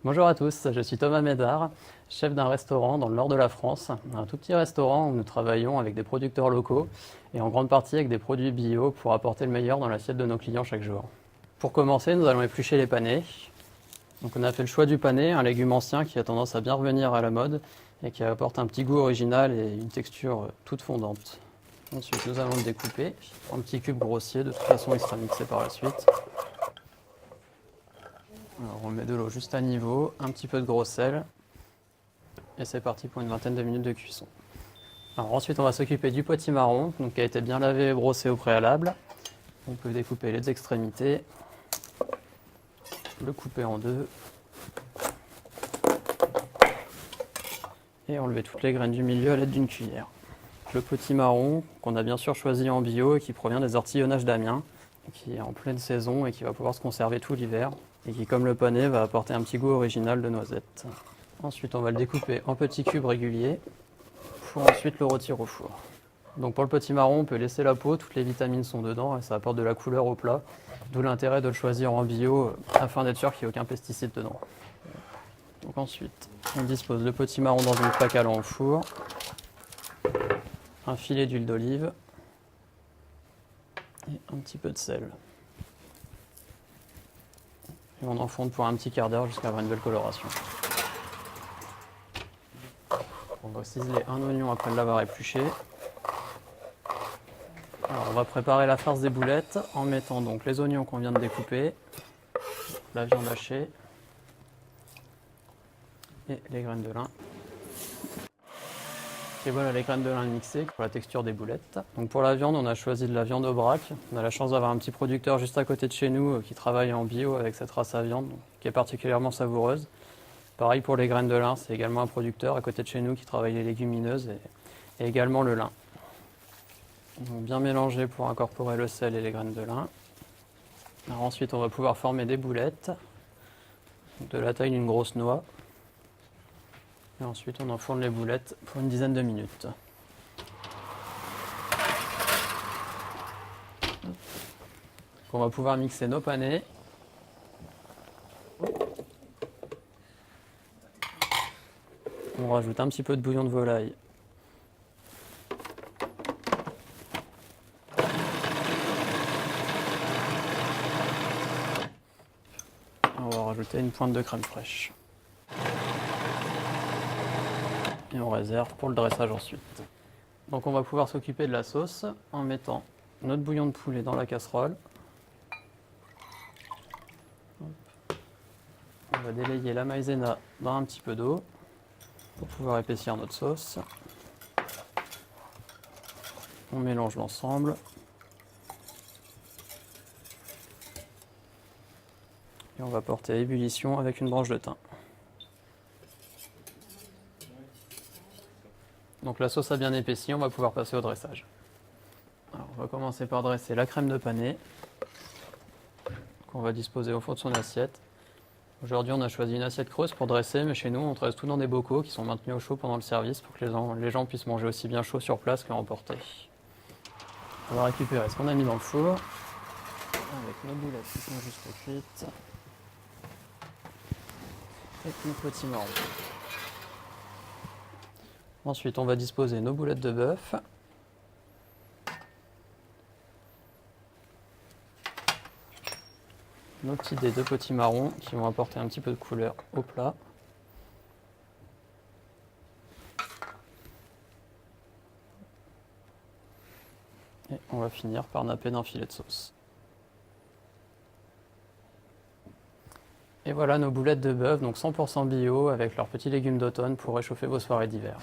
Bonjour à tous, je suis Thomas Médard, chef d'un restaurant dans le nord de la France. Un tout petit restaurant où nous travaillons avec des producteurs locaux et en grande partie avec des produits bio pour apporter le meilleur dans l'assiette de nos clients chaque jour. Pour commencer, nous allons éplucher les panais. Donc on a fait le choix du panais, un légume ancien qui a tendance à bien revenir à la mode et qui apporte un petit goût original et une texture toute fondante. Ensuite, nous allons le découper en petits cubes grossiers, de toute façon il sera mixé par la suite. Alors on met de l'eau juste à niveau, un petit peu de gros sel, et c'est parti pour une vingtaine de minutes de cuisson. Alors ensuite on va s'occuper du potimarron, donc qui a été bien lavé et brossé au préalable. On peut découper les extrémités, le couper en deux, et enlever toutes les graines du milieu à l'aide d'une cuillère. Le potimarron, qu'on a bien sûr choisi en bio et qui provient des ortillonnages d'Amiens, qui est en pleine saison et qui va pouvoir se conserver tout l'hiver, et qui, comme le panais, va apporter un petit goût original de noisette. Ensuite, on va le découper en petits cubes réguliers pour ensuite le retirer au four. Donc pour le potimarron, on peut laisser la peau, toutes les vitamines sont dedans et ça apporte de la couleur au plat, d'où l'intérêt de le choisir en bio afin d'être sûr qu'il n'y ait aucun pesticide dedans. Donc ensuite, on dispose le potimarron dans une plaque allant au four, un filet d'huile d'olive et un petit peu de sel. Et on enfonce pour un petit quart d'heure jusqu'à avoir une belle coloration. On va ciseler un oignon après l'avoir épluché. Alors on va préparer la farce des boulettes en mettant donc les oignons qu'on vient de découper, la viande hachée et les graines de lin. Et voilà les graines de lin mixées pour la texture des boulettes. Donc pour la viande, on a choisi de la viande au brac. On a la chance d'avoir un petit producteur juste à côté de chez nous qui travaille en bio avec cette race à viande, qui est particulièrement savoureuse. Pareil pour les graines de lin, c'est également un producteur à côté de chez nous qui travaille les légumineuses et également le lin. Donc bien mélanger pour incorporer le sel et les graines de lin. Alors ensuite, on va pouvoir former des boulettes de la taille d'une grosse noix. Et ensuite, on enfourne les boulettes pour une dizaine de minutes. On va pouvoir mixer nos panais. On rajoute un petit peu de bouillon de volaille. On va rajouter une pointe de crème fraîche. Et on réserve pour le dressage ensuite. Donc on va pouvoir s'occuper de la sauce en mettant notre bouillon de poulet dans la casserole. On va délayer la maïzena dans un petit peu d'eau pour pouvoir épaissir notre sauce. On mélange l'ensemble. Et on va porter à ébullition avec une branche de thym. Donc la sauce a bien épaissi, on va pouvoir passer au dressage. Alors, on va commencer par dresser la crème de panais qu'on va disposer au fond de son assiette. Aujourd'hui, on a choisi une assiette creuse pour dresser, mais chez nous, on dresse tout dans des bocaux qui sont maintenus au chaud pendant le service pour que les gens puissent manger aussi bien chaud sur place qu'à emporter. On va récupérer ce qu'on a mis dans le four avec nos boulettes qui sont juste cuites et nos petits marrons. Ensuite, on va disposer nos boulettes de bœuf. Nos petits dés de petits marrons qui vont apporter un petit peu de couleur au plat. Et on va finir par napper d'un filet de sauce. Et voilà nos boulettes de bœuf, donc 100% bio avec leurs petits légumes d'automne pour réchauffer vos soirées d'hiver.